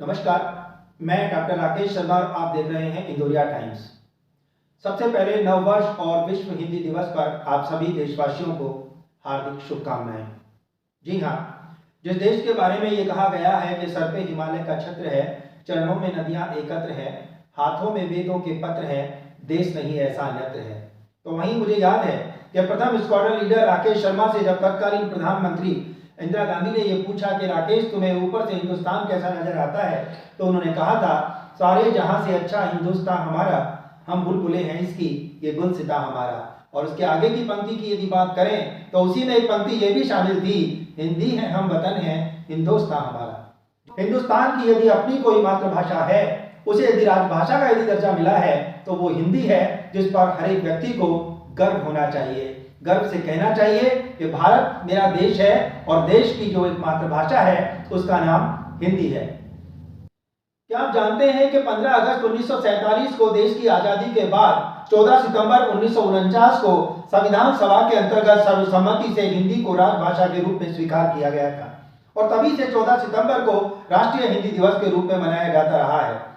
नमस्कार, मैं डॉक्टर राकेश शर्मा और आप देख रहे हैं इंदौरिया टाइम्स। सबसे पहले नववर्ष और विश्व हिंदी दिवस पर आप सभी देशवासियों को हार्दिक शुभकामनाएं। जी हाँ, जिस देश के बारे में ये कहा गया है कि सर पे हिमालय का छत्र है, चरणों में नदियां एकत्र है, हाथों में वेदों के पत्र है, देश नहीं ऐसा अन्यत्र है। तो वहीं मुझे याद है कि प्रथम स्क्वाड्रन लीडर राकेश शर्मा से जब तत्कालीन प्रधानमंत्री इंदिरा गांधी ने ये पूछा कि राकेश तुम्हें ऊपर से हिंदुस्तान कैसा नजर आता है, तो उन्होंने कहा था, सारे जहां से अच्छा हिंदुस्तान हमारा, हम बुलबुले हैं इसकी, ये गुलसिता हमारा। और उसके आगे की पंक्ति की यदि बात करें तो उसी में एक पंक्ति ये भी शामिल थी, हिंदी है हम वतन है हिंदुस्तान हमारा। हिंदुस्तान की यदि अपनी कोई मातृभाषा है, उसे यदि राजभाषा का यदि दर्जा मिला है तो वो हिंदी है, जिस पर हर एक व्यक्ति को गर्व होना चाहिए, गर्व से कहना चाहिए कि भारत मेरा देश है और देश की जो एक मातृभाषा है उसका नाम हिंदी है। क्या आप जानते हैं कि 15 अगस्त 1947 को देश की आजादी के बाद 14 सितंबर 1949 को संविधान सभा के अंतर्गत सर्वसम्मति से हिंदी को राजभाषा के रूप में स्वीकार किया गया था और तभी से 14 सितंबर को राष्ट्रीय हिंदी दिवस के रूप में मनाया जाता रहा है।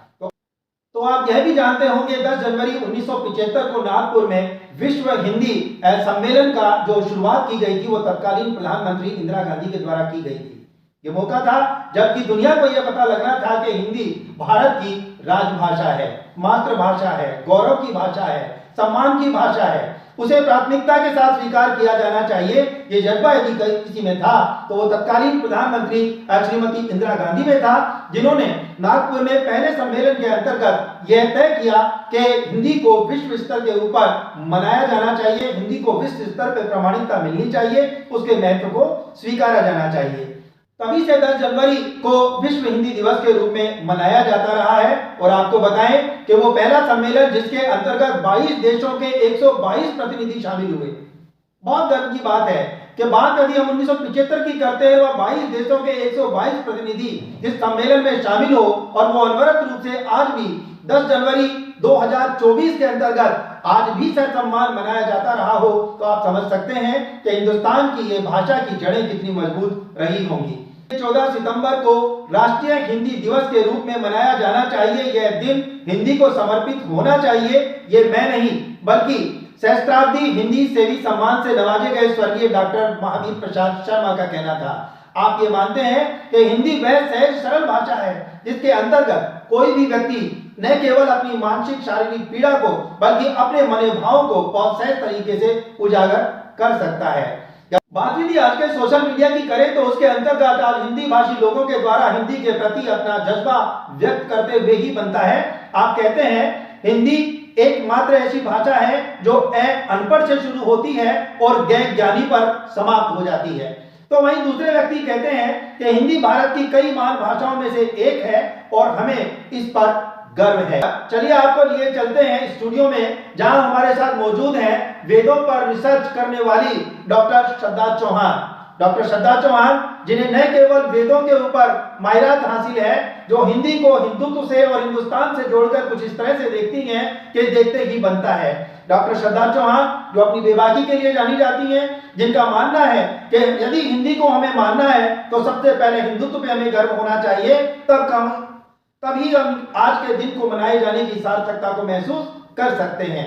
तो आप यह भी जानते होंगे 10 जनवरी 1975 को नागपुर में विश्व हिंदी सम्मेलन का जो शुरुआत की गई थी वो तत्कालीन प्रधानमंत्री इंदिरा गांधी के द्वारा की गई थी। ये मौका था जबकि दुनिया को यह पता लगना था कि हिंदी भारत की राजभाषा है, मातृभाषा है, गौरव की भाषा है, सम्मान की भाषा है, उसे प्राथमिकता के साथ स्वीकार किया जाना चाहिए। ये जज्बा यदि किसी में था तो वो तत्कालीन प्रधानमंत्री श्रीमती इंदिरा गांधी में था, जिन्होंने नागपुर में पहले सम्मेलन के अंतर्गत यह तय किया कि हिंदी को विश्व स्तर के ऊपर मनाया जाना चाहिए, हिंदी को विश्व स्तर पर प्रमाणिकता मिलनी चाहिए, उसके महत्व को स्वीकारा जाना चाहिए। तभी से 10 जनवरी को विश्व हिंदी दिवस के रूप में मनाया जाता रहा है। और आपको बताएं कि वो पहला सम्मेलन जिसके अंतर्गत 22 देशों के 122 प्रतिनिधि शामिल हुए। बहुत गर्व की बात है कि बात यदि हम 1975 की करते हैं और 22 देशों के 122 प्रतिनिधि इस सम्मेलन में शामिल हो और वो अनवरत रूप से आज भी 10 जनवरी 2024 के अंतर्गत आज भी सम्मान मनाया जाता रहा हो, तो आप समझ सकते हैं कि हिंदुस्तान की ये भाषा की जड़ें कितनी मजबूत रही होंगी। 14 सितंबर को राष्ट्रीय हिंदी दिवस के रूप में मनाया जाना चाहिए। यह दिन हिंदी को समर्पित होना चाहिए। ये मैं नहीं बल्कि सहस्त्राब्दी हिंदी सेवी सम्मान से नवाजे गए स्वर्गीय डॉक्टर महावीर प्रसाद शर्मा का कहना था। आप ये मानते हैं कि हिंदी वह सहज सरल भाषा है जिसके अंतर्गत कोई भी व्यक्ति न केवल अपनी मानसिक शारीरिक पीड़ा को बल्कि अपने मनोभावों को बहुत सहज तरीके से उजागर कर सकता है। बात यदि आज के सोशल मीडिया की करें तो उसके अंतर्गत आज हिंदी भाषी लोगों के द्वारा हिंदी के प्रति अपना जज्बा व्यक्त करते हुए ही बनता है। आप कहते हैं हिंदी एकमात्र ऐसी भाषा है जो अनपढ़ से शुरू होती है और ज्ञानी पर समाप्त हो जाती है। तो वहीं दूसरे व्यक्ति कहते हैं कि हिंदी भारत की कई महान भाषाओं में से एक है और हमें इस पर गर्व है। चलिए आपको लिए चलते हैं स्टूडियो में, जहां हमारे साथ मौजूद हैं वेदों पर रिसर्च करने वाली डॉक्टर श्रद्धा चौहान। डॉक्टर श्रद्धा चौहान जिन्हें न केवल वेदों के ऊपर माहिरात हासिल है, जो हिंदी को हिंदुत्व से और हिंदुस्तान से जोड़कर कुछ इस तरह से देखती हैं कि देखते ही बनता है। डॉक्टर श्रद्धा चौहान जो अपनी बेबाकी के लिए जानी जाती हैं, जिनका मानना है कि यदि हिंदी को हमें मानना है तो सबसे पहले हिंदुत्व पे हमें गर्व होना चाहिए, तभी हम आज के दिन को मनाए जाने की सार्थकता को महसूस कर सकते हैं।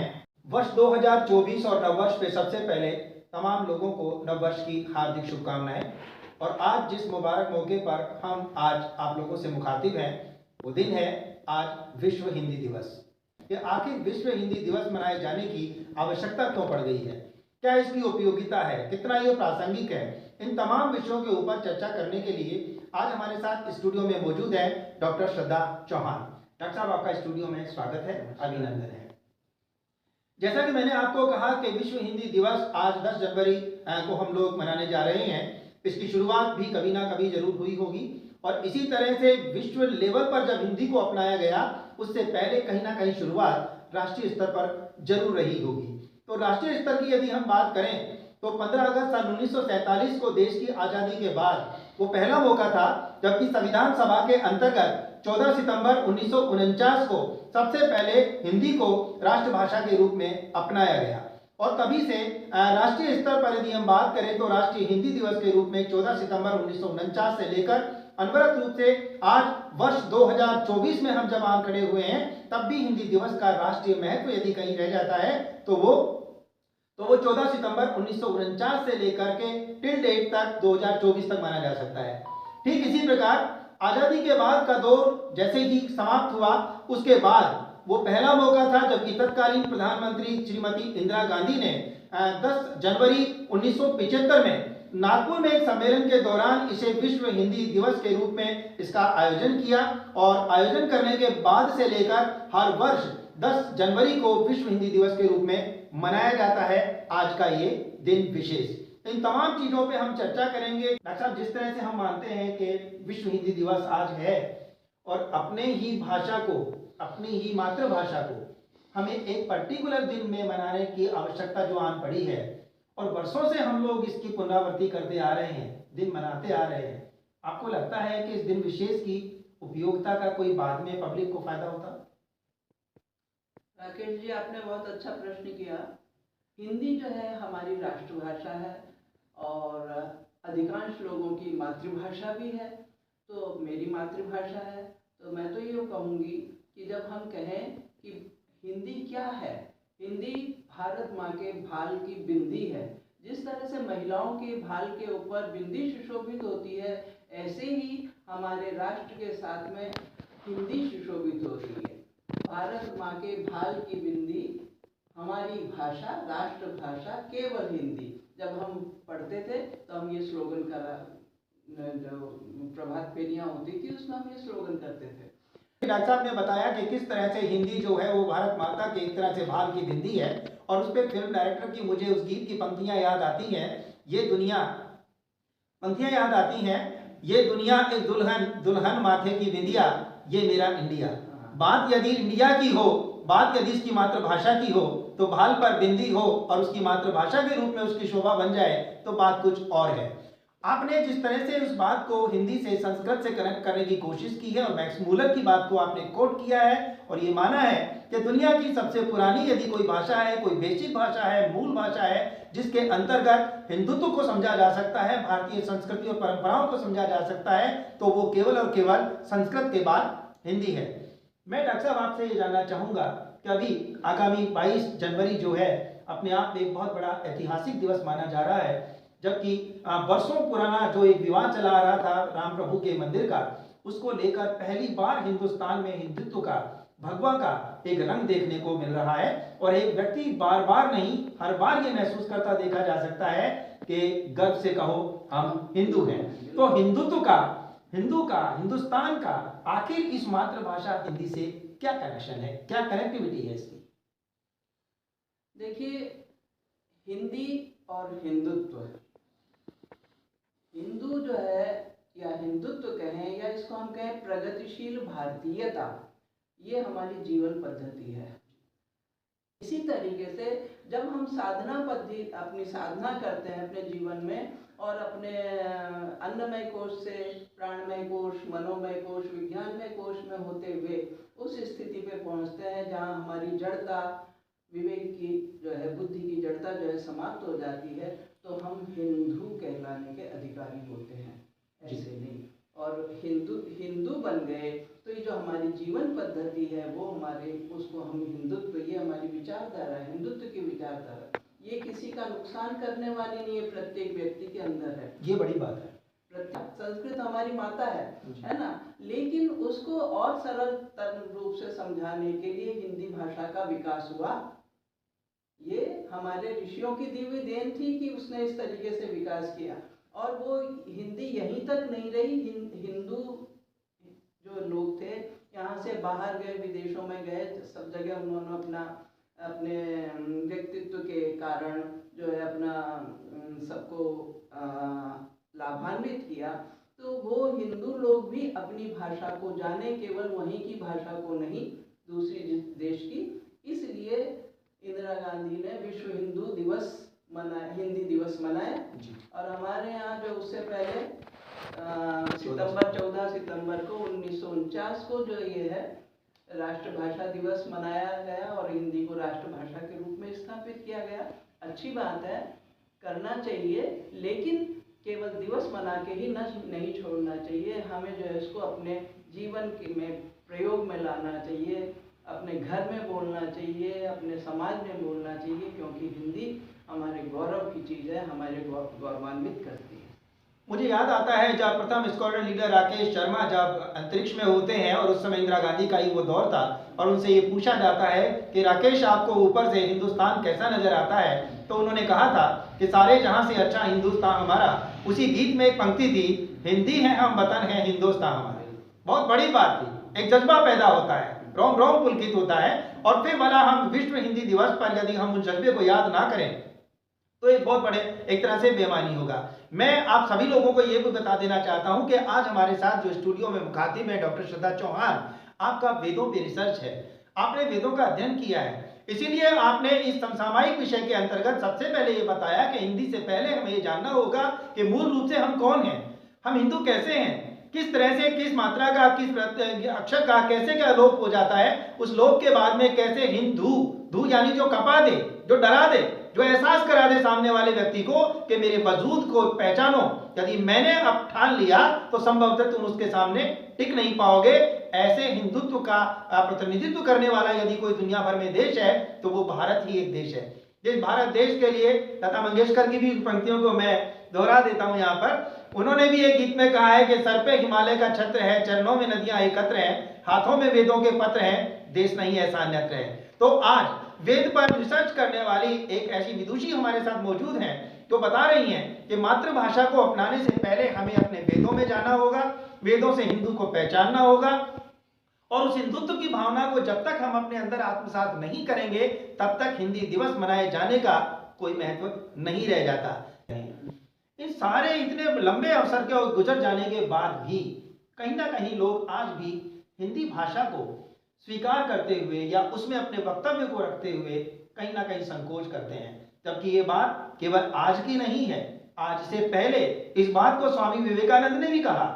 वर्ष 2024 और नववर्ष पे सबसे पहले तमाम लोगों को नववर्ष की हार्दिक शुभकामनाएं। और आज जिस मुबारक मौके पर हम आज आप लोगों से मुखातिब हैं, वो दिन है आज विश्व हिंदी दिवस। ये आखिर विश्व हिंदी दिवस मनाए जाने की आवश्यकता क्यों पड़ गई है, क्या इसकी उपयोगिता है, कितना ये प्रासंगिक है, इन तमाम विषयों के ऊपर चर्चा करने के लिए आज हमारे साथ स्टूडियो में मौजूद है डॉक्टर श्रद्धा चौहान। डॉक्टर साहब आपका स्टूडियो में स्वागत है, अभिनंदन है। जैसा कि मैंने आपको कहा कि विश्व हिंदी दिवस आज 10 जनवरी को हम लोग मनाने जा रहे हैं। इसकी शुरुआत भी कभी ना कभी जरूर हुई होगी और इसी तरह से विश्व लेवल पर जब हिंदी को अपनाया गया उससे पहले कहीं ना कहीं शुरुआत राष्ट्रीय स्तर पर जरूर रही होगी। तो राष्ट्रीय स्तर की यदि हम बात करें तो 15 अगस्त सन 1947 को देश की आजादी के बाद वो पहला मौका था जबकि संविधान सभा के अंतर्गत 14 सितंबर 1949 को सबसे पहले हिंदी को राष्ट्रभाषा के रूप में अपनाया गया। और तभी से राष्ट्रीय स्तर पर यदि हम बात करें तो राष्ट्रीय हिंदी दिवस के रूप में 14 सितंबर 1949 से लेकर अनवरत रूप से आज वर्ष 2024 में हम जब आन खड़े हुए हैं, तब भी हिंदी दिवस का राष्ट्रीय महत्व यदि कहीं रह जाता है तो वो 14 सितंबर 1949 से लेकर के टिल डेट तक 2024 तक माना जा सकता है। ठीक इसी प्रकार आजादी के बाद का दौर जैसे ही समाप्त हुआ, उसके बाद वो पहला मौका था जबकि तत्कालीन प्रधानमंत्री श्रीमती इंदिरा गांधी ने 10 जनवरी 1975 में नागपुर में एक सम्मेलन के दौरान इसे विश्व हिंदी दिवस के रूप में इसका आयोजन किया और आयोजन करने के बाद से लेकर हर वर्ष 10 जनवरी को विश्व हिंदी दिवस के रूप में मनाया जाता है आज का ये दिन विशेष। इन तमाम चीजों पे हम चर्चा करेंगे। डॉक्टर साहब, जिस तरह से हम मानते हैं कि विश्व हिंदी दिवस आज है और अपने ही भाषा को, अपनी ही मातृभाषा को हमें एक पर्टिकुलर दिन में मनाने की आवश्यकता जो आन पड़ी है और वर्षों से हम लोग इसकी पुनरावृत्ति करते आ रहे हैं, दिन मनाते आ रहे हैं, आपको लगता है कि इस दिन विशेष की उपयोगिता का कोई बाद में पब्लिक को फायदा होता? राकेश जी, आपने बहुत अच्छा प्रश्न किया। हिंदी जो है हमारी राष्ट्रभाषा है और अधिकांश लोगों की मातृभाषा भी है। तो मेरी मातृभाषा है, तो मैं तो ये कहूँगी कि जब हम कहें कि हिंदी क्या है, हिंदी भारत माँ के भाल की बिंदी है। जिस तरह से महिलाओं के भाल के ऊपर बिंदी सुशोभित होती है, ऐसे ही हमारे राष्ट्र के साथ में हिंदी सुशोभित होती है। भारत माँ के भाल की बिंदी हमारी भाषा, राष्ट्रभाषा केवल हिंदी। जब हम पढ़ते थे तो हम ये स्लोगन करा, जो प्रभात फेरियाँ होती थी उसमें हम ये स्लोगन करते थे। डॉक्टर साहब ने बताया कि किस तरह से हिंदी जो है वो भारत माता के एक तरह से भाल की बिंदी है और उस पर फिल्म डायरेक्टर की मुझे उस गीत की पंक्तियां याद आती हैं, ये दुनिया, पंक्तियां याद आती हैं, ये दुनिया एक दुल्हन, दुल्हन माथे की बिंदिया, ये मेरा इंडिया। बात यदि इंडिया की हो, बात यदि इसकी मातृभाषा की हो, तो भाल पर बिंदी हो और उसकी मातृभाषा के रूप में उसकी शोभा बन जाए तो बात कुछ और है। आपने जिस तरह से उस बात को हिंदी से, संस्कृत से कनेक्ट करने की कोशिश की है और मैक्स मूलर की बात को आपने कोट किया है और ये माना है कि दुनिया की सबसे पुरानी यदि कोई भाषा है, कोई बेसिक भाषा है, मूल भाषा है जिसके अंतर्गत हिंदुत्व को समझा जा सकता है, भारतीय संस्कृति और परंपराओं को समझा जा सकता है, तो वो केवल और केवल संस्कृत के बाद हिंदी है। मैं डॉक्टर साहब आपसे ये जानना चाहूँगा कि अभी आगामी 22 जनवरी जो है अपने आप में एक बहुत बड़ा ऐतिहासिक दिवस माना जा रहा है, जबकि वर्षों पुराना जो एक विवाद चला आ रहा था राम प्रभु के मंदिर का, उसको लेकर पहली बार हिंदुस्तान में हिंदुत्व का, भगवा का एक रंग देखने को मिल रहा है और एक व्यक्ति बार बार नहीं, हर बार ये महसूस करता देखा जा सकता है कि गर्व से कहो हम हिंदू हैं। तो हिंदुत्व का, हिंदू का, हिंदुस्तान का आखिर इस मातृभाषा हिंदी से क्या कनेक्शन है, क्या कनेक्टिविटी है इसकी? देखिए, हिंदी और हिंदुत्व, हिंदू जो है या हिंदुत्व कहें या इसको हम कहें प्रगतिशील भारतीयता, ये हमारी जीवन पद्धति है। इसी तरीके से जब हम साधना पद्धति, अपनी साधना करते हैं अपने जीवन में और अपने अन्नमय कोश से प्राणमय कोश, मनोमय कोश, विज्ञानमय कोश में होते हुए उस स्थिति पे पहुंचते हैं जहाँ हमारी जड़ता, विवेक की जो है, बुद्धि की जड़ता जो है समाप्त हो जाती है, तो हम हिंदू कहलाने के अधिकारी होते हैं। ऐसे नहीं, और हिंदू बन गए तो ये जो हमारी जीवन पद्धति है वो हमारे, उसको हम हिंदुत्व, ये हमारी विचारधारा है, हिंदुत्व की विचारधारा, ये किसी का नुकसान करने वाली नहीं है, प्रत्येक व्यक्ति के अंदर है। ये बड़ी बात है। संस्कृत हमारी माता है ना, लेकिन उसको और सरल रूप से समझाने के लिए हिंदी भाषा का विकास हुआ। ये हमारे ऋषियों की दी हुई देन थी कि उसने इस तरीके से विकास किया और वो हिंदी यहीं तक नहीं रही। हिंदू जो लोग थे यहाँ से बाहर गए, विदेशों में गए, सब जगह उन्होंने अपने व्यक्तित्व के कारण जो है अपना सबको लाभान्वित किया। तो वो हिंदू लोग भी अपनी भाषा को जाने, केवल वहीं की भाषा को नहीं, दूसरी देश की। इसलिए इंदिरा गांधी ने विश्व हिंदू दिवस मनाया, हिंदी दिवस मनाया। और हमारे यहाँ जो उससे पहले 14 सितंबर को 1949 को जो ये है राष्ट्रभाषा दिवस मनाया गया और हिंदी को राष्ट्रभाषा के रूप में स्थापित किया गया। अच्छी बात है, करना चाहिए, लेकिन केवल दिवस मना के ही नहीं छोड़ना चाहिए, हमें जो है इसको अपने जीवन में प्रयोग में लाना चाहिए, अपने घर में बोलना चाहिए, अपने समाज में बोलना चाहिए, क्योंकि हिंदी हमारे गौरव की चीज़ है, हमारे गौरवान्वित करती है। मुझे याद आता है जब प्रथम स्क्वाड्रन लीडर राकेश शर्मा जब अंतरिक्ष में होते हैं और उस समय इंदिरा गांधी का ही वो दौर था और उनसे ये पूछा जाता है कि राकेश आपको ऊपर से हिंदुस्तान कैसा नजर आता है, तो उन्होंने कहा था कि सारे जहां से अच्छा हिंदुस्तान हमारा। उसी गीत में एक पंक्ति थी, हिंदी है हम वतन है हिंदुस्तान हमारे। बहुत बड़ी बात थी, एक जज्बा पैदा होता है, रोम रोम पुलकित होता है। और फिर वाला हम विश्व हिंदी दिवस पर यदि हम उस जज्बे को याद ना करें तो एक बहुत बड़े एक तरह से बेईमानी होगा। मैं आप सभी लोगों को यह भी बता देना चाहता हूं कि आज हमारे साथ जो स्टूडियो में मुखातिब है डॉक्टर श्रद्धा चौहान, आपका वेदों पे रिसर्च है, आपने वेदों का अध्ययन किया है, इसीलिए आपने इस समसामयिक विषय के अंतर्गत सबसे पहले ये बताया कि हिंदी से पहले हमें ये जानना होगा कि मूल रूप से हम कौन हैं, हम हिंदू कैसे हैं, किस तरह से किस मात्रा का किस अक्षर का कैसे क्या लोप हो जाता है, उस लोप के बाद में कैसे हिंदू धू यानी जो कपा दे, जो डरा दे, जो एहसास करा दे सामने वाले व्यक्ति को कि मेरे वजूद को पहचानो। यदि मैंने अब ठान लिया तो संभवतः तुम उसके सामने टिक नहीं पाओगे। ऐसे हिंदुत्व का प्रतिनिधित्व करने वाला यदि कोई दुनिया भर में देश है तो वो भारत ही एक देश है। जिस भारत देश के लिए लता मंगेशकर की भी पंक्तियों को मैं दोहरा देता हूं यहाँ पर, उन्होंने भी एक गीत में कहा है कि सर पे हिमालय का छत्र है, चरणों में नदियां एकत्र हैं, हाथों में वेदों के पत्र हैं, देश नहीं ऐसा अन्यत्र है। तो आज वेद पर रिसर्च करने वाली एक ऐसी विदुषी हमारे साथ मौजूद हैं तो बता रही हैं कि मातृभाषा को अपनाने से पहले हमें अपने वेदों में जाना होगा, वेदों से हिंदू को पहचानना होगा, और उस हिंदुत्व की भावना को जब तक हम अपने अंदर आत्मसात नहीं करेंगे तब तक हिंदी दिवस मनाए जाने का कोई महत्व नहीं रह जाता। इन सारे इतने लंबे अवसर के गुजर जाने के बाद भी कहीं ना कहीं लोग आज भी हिंदी भाषा को स्वीकार करते हुए या उसमें अपने वक्तव्य को रखते हुए कहीं ना कहीं संकोच करते हैं, जबकि ये बात केवल आज की नहीं है, आज से पहले इस बात को स्वामी विवेकानंद ने भी कहा,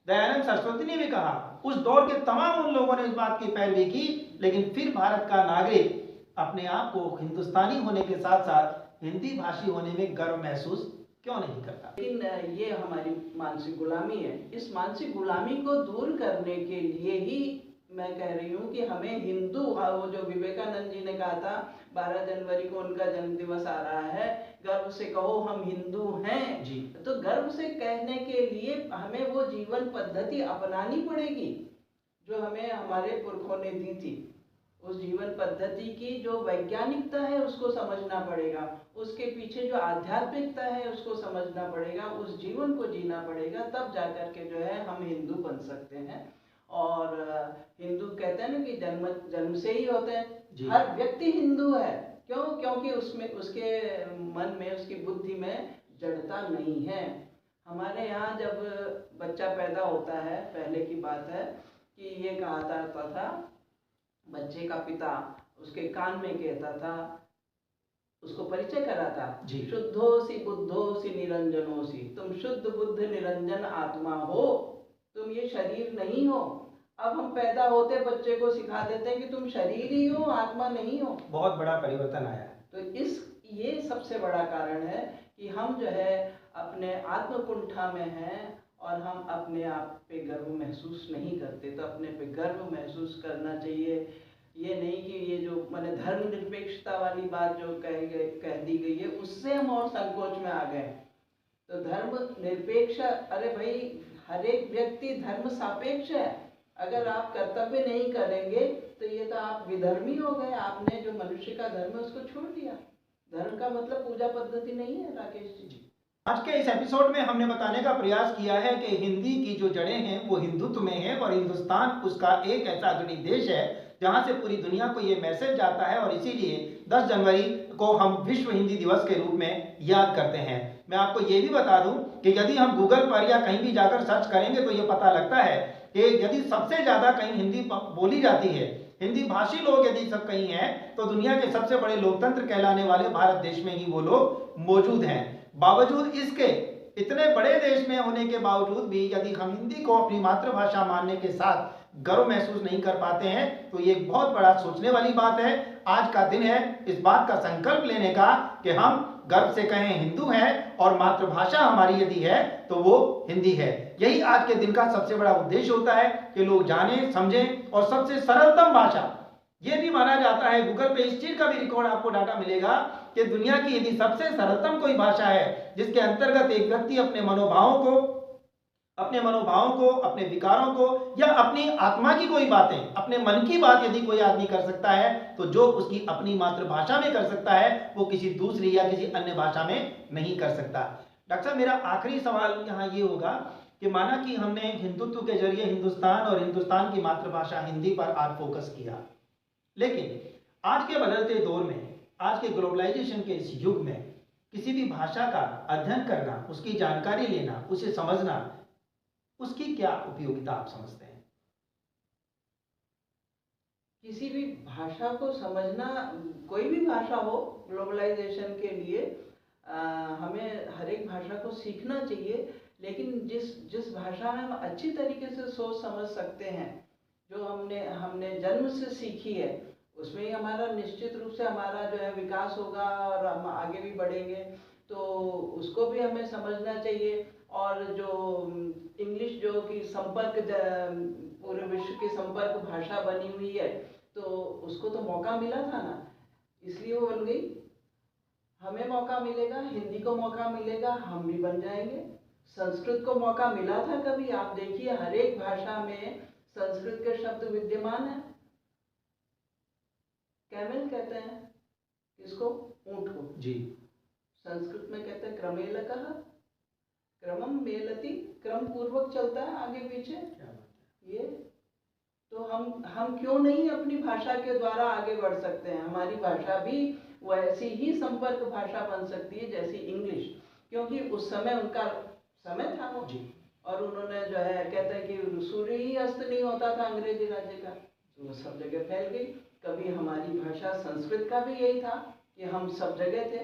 दयानंद सरस्वती ने भी कहा, उस दौर के तमाम उन लोगों ने इस बात की पैरवी की, लेकिन फिर भारत का नागरिक अपने आप को हिंदुस्तानी होने के साथ साथ हिंदी भाषी होने में गर्व महसूस क्यों नहीं करता। लेकिन ये हमारी मानसिक गुलामी है। इस मानसिक गुलामी को दूर करने के लिए ही मैं कह रही हूँ कि हमें हिंदू, वो जो विवेकानंद जी ने कहा था 12 जनवरी को उनका जन्म दिवस आ रहा है, गर्व से कहो हम हिंदू हैं जी। तो गर्व से कहने के लिए हमें वो जीवन पद्धति अपनानी पड़ेगी जो हमें हमारे पुरखों ने दी थी। उस जीवन पद्धति की जो वैज्ञानिकता है उसको समझना पड़ेगा, उसके पीछे जो आध्यात्मिकता है उसको समझना पड़ेगा, उस जीवन को जीना पड़ेगा, तब जाकर के जो है हम हिंदू बन सकते हैं। और हिंदू कहते हैं ना कि जन्म से ही होते हैं, हर व्यक्ति हिंदू है। क्यों? क्योंकि उसमें उसके मन में उसकी बुद्धि में जड़ता नहीं है। हमारे यहाँ जब बच्चा पैदा होता है, पहले की बात है कि ये कहा जाता था, बच्चे का पिता उसके कान में कहता था, उसको परिचय कराता, शुद्धोसी बुद्धोसी निरंजनोसी, तुम शुद्ध बुद्ध निरंजन आत्मा हो, तुम ये शरीर नहीं हो। अब हम पैदा होते बच्चे को सिखा देते हैं कि तुम शरीर ही हो, आत्मा नहीं हो। बहुत बड़ा परिवर्तन आया। तो ये सबसे बड़ा कारण है कि हम जो है अपने आत्मकुंठा में हैं और हम अपने आप पे गर्व महसूस नहीं करते। तो अपने पे गर्व महसूस करना चाहिए। ये नहीं कि ये जो मैंने धर्मनिरपेक्षता वाली बात जो कह दी गई है उससे हम और संकोच में आ गए। तो धर्म निरपेक्ष, अरे भाई हर एक व्यक्ति धर्म सापेक्ष है। अगर आप कर्तव्य नहीं करेंगे तो ये तो आप विधर्मी हो गए, आपने जो मनुष्य का धर्म है उसको छोड़ दिया। धर्म का मतलब पूजा पद्धति नहीं है राकेश जी। आज के इस एपिसोड में हमने बताने का प्रयास किया है कि हिंदी की जो जड़ें हैं वो हिंदुत्व में है और हिंदुस्तान उसका एक ऐसा अग्रणी देश है जहां से पूरी दुनिया को ये मैसेज जाता है, और इसीलिए 10 जनवरी को हम विश्व हिंदी दिवस के रूप में याद करते हैं। मैं आपको ये भी बता दूं कि यदि हम गूगल पर या कहीं भी जाकर सर्च करेंगे तो ये पता लगता है कि यदि सबसे ज्यादा कहीं हिंदी बोली जाती है, हिंदी भाषी लोग यदि सब कहीं हैं, तो दुनिया के सबसे बड़े लोकतंत्र कहलाने वाले भारत देश में ही वो लोग मौजूद हैं। बावजूद इसके, इतने बड़े देश में होने के बावजूद भी यदि हम हिंदी को अपनी मातृभाषा मानने के साथ गर्व महसूस नहीं कर पाते हैं तो ये बहुत बड़ा सोचने वाली बात है। आज का दिन है इस बात का संकल्प लेने का कि हम गर्व से कहें हिंदू हैं और मातृभाषा हमारी यदि है तो वो हिंदी है। यही आज के दिन का सबसे बड़ा उद्देश्य होता है कि लोग जानें, समझें और सबसे सरलतम भाषा। ये भी माना जाता है, गूगल पे इस चीज का भी रिकॉर्ड आपको डाटा मिलेगा कि दुनिया की यदि सबसे सरलतम कोई भाषा है जिसके अंतर्गत एक व्यक्ति अपने मनोभावों को, अपने विकारों को या अपनी आत्मा की कोई बातें, अपने मन की बात यदि कोई आदमी कर सकता है तो जो उसकी अपनी मातृभाषा में कर सकता है वो किसी दूसरी या किसी अन्य भाषा में नहीं कर सकता। डॉक्टर साहब, मेरा आखिरी सवाल यहाँ ये होगा कि माना कि हमने हिंदुत्व के जरिए हिंदुस्तान और हिंदुस्तान की मातृभाषा हिंदी पर आज फोकस किया, लेकिन आज के बदलते दौर में, आज के ग्लोबलाइजेशन के इस युग में किसी भी भाषा का अध्ययन करना, उसकी जानकारी लेना, उसे समझना, उसकी क्या उपयोगिता आप समझते हैं? किसी भी भाषा को समझना, कोई भी भाषा हो, ग्लोबलाइजेशन के लिए हमें हर एक भाषा को सीखना चाहिए, लेकिन जिस भाषा में हम अच्छी तरीके से सोच समझ सकते हैं, जो हमने जन्म से सीखी है, उसमें ही हमारा निश्चित रूप से हमारा जो है विकास होगा और हम आगे भी बढ़ेंगे, तो उसको भी हमें समझना चाहिए। और जो इंग्लिश जो कि पूरे विश्व की संपर्क भाषा बनी हुई है, तो उसको तो मौका मिला था ना, इसलिए वो बन गई। हमें मौका मिलेगा, हिंदी को मौका मिलेगा, हम भी बन जाएंगे। संस्कृत को मौका मिला था कभी, आप देखिए हर एक भाषा में संस्कृत के शब्द विद्यमान है। कैमल कहते हैं किसको? ऊंट को जी। संस्कृत में कहते हैं क्रमेलकः, क्रमम मेलति, क्रम पूर्वक चलता है आगे पीछे। ये तो हम क्यों नहीं अपनी भाषा के द्वारा आगे बढ़ सकते हैं? हमारी भाषा भी वैसी ही संपर्क भाषा बन सकती है जैसी इंग्लिश, क्योंकि उस समय उनका समय था वो जी। और उन्होंने जो है कहते हैं कि सूर्य ही अस्त नहीं होता था अंग्रेजी राज्य का, तो वो सब जगह फैल गई। कभी हमारी भाषा संस्कृत का भी यही था कि हम सब जगह थे।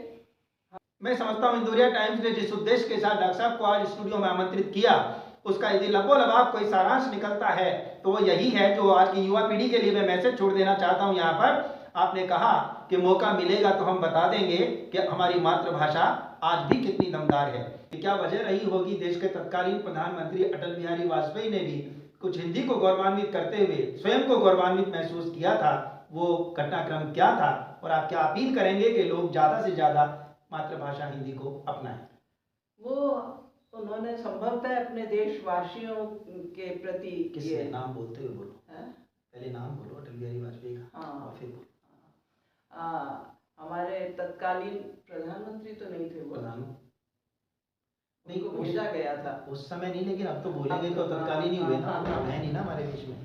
मैं समझता हूँ इंदौरिया टाइम्स ने जिस उद्देश्य के साथ डॉक्टर साहब को आज स्टूडियो में आमंत्रित किया, उसका यदि लबोलबाब कोई सारांश निकलता है तो वो यही है जो आज की युवा पीढ़ी के लिए मैं मैसेज छोड़ देना चाहता हूँ यहाँ पर। आपने कहा कि मौका मिलेगा तो हम बता देंगे कि हमारी मातृभाषा आज भी कितनी दमदार है। क्या वजह रही होगी देश के तत्कालीन प्रधानमंत्री अटल बिहारी वाजपेयी ने भी कुछ हिंदी को गौरवान्वित करते हुए स्वयं को गौरवान्वित महसूस किया था? वो घटनाक्रम क्या था और आप क्या अपील करेंगे कि लोग ज्यादा से ज्यादा मातृभाषा हिंदी को अपनाएं? वो उन्होंने संभवतः अपने देशवासियों के प्रति किसने नाम बोलते हुए बोलो है? पहले नाम बोलो अटल बिहारी वाजपेयी का। हाँ, फिर बोलो। हमारे तत्कालीन प्रधानमंत्री तो नहीं थे, वो नहीं को भेजा गया था उस समय नहीं, लेकिन अब तो बोलेंगे तो तत्कालीन ही हुए ना, है नहीं ना हमारे देश में।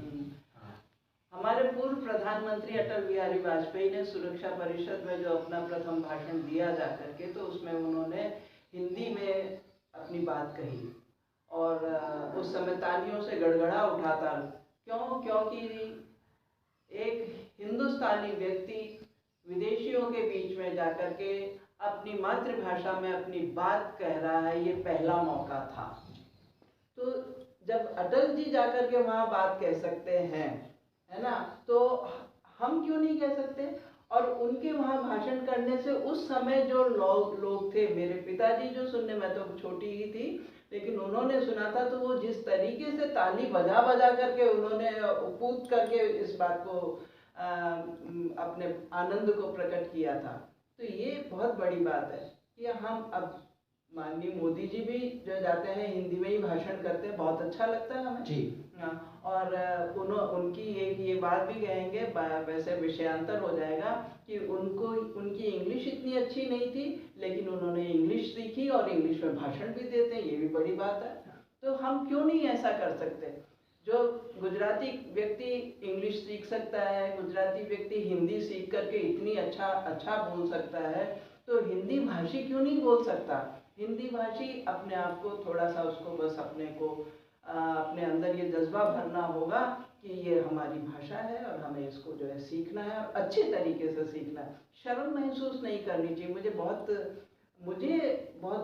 हमारे पूर्व प्रधानमंत्री अटल बिहारी वाजपेयी ने सुरक्षा परिषद में जो अपना प्रथम भाषण दिया जा करके, तो उसमें उन्होंने हिंदी में अपनी बात कही और उस समय तालियों से गड़गड़ा उठा था। क्योंकि एक हिंदुस्तानी व्यक्ति विदेशियों के बीच में जाकर के अपनी मातृभाषा में अपनी बात कह रहा है, ये पहला मौका था। तो जब अटल जी जाकर के वहाँ बात कह सकते हैं, है ना, तो हम क्यों नहीं कह सकते? और उनके वहाँ भाषण करने से उस समय जो लोग थे, मेरे पिताजी जो सुनने, मैं तो छोटी ही थी, लेकिन उन्होंने सुना था, तो वो जिस तरीके से ताली बजा बजा करके उन्होंने कूद करके इस बात को अपने आनंद को प्रकट किया था। तो ये बहुत बड़ी बात है कि हम अब माननीय मोदी जी भी जो जाते हैं हिंदी में ही भाषण करते हैं, बहुत अच्छा लगता है हमें जी। और उनकी एक ये बात भी कहेंगे, वैसे विषयांतर हो जाएगा, कि उनकी इंग्लिश इतनी अच्छी नहीं थी, लेकिन उन्होंने इंग्लिश सीखी और इंग्लिश में भाषण भी देते हैं, ये भी बड़ी बात है। तो हम क्यों नहीं ऐसा कर सकते? जो गुजराती व्यक्ति इंग्लिश सीख सकता है, गुजराती व्यक्ति हिंदी सीख करके इतनी अच्छा बोल सकता है, तो हिंदी भाषी क्यों नहीं बोल सकता? हिंदी भाषी अपने आप को थोड़ा सा, उसको बस अपने अंदर ये जज्बा भरना होगा कि ये हमारी भाषा है और हमें इसको जो है सीखना है और अच्छे तरीके से सीखना है। शर्म महसूस नहीं करनी चाहिए। मुझे बहुत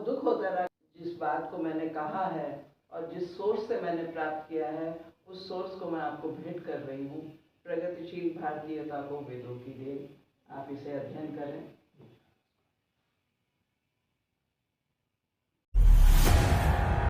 दुख होता रहा जिस बात को मैंने कहा है और जिस सोर्स से मैंने प्राप्त किया है, उस सोर्स को मैं आपको भेंट कर रही हूँ। प्रगतिशील भारतीयता को वेदों की देन, आप इसे अध्ययन करें।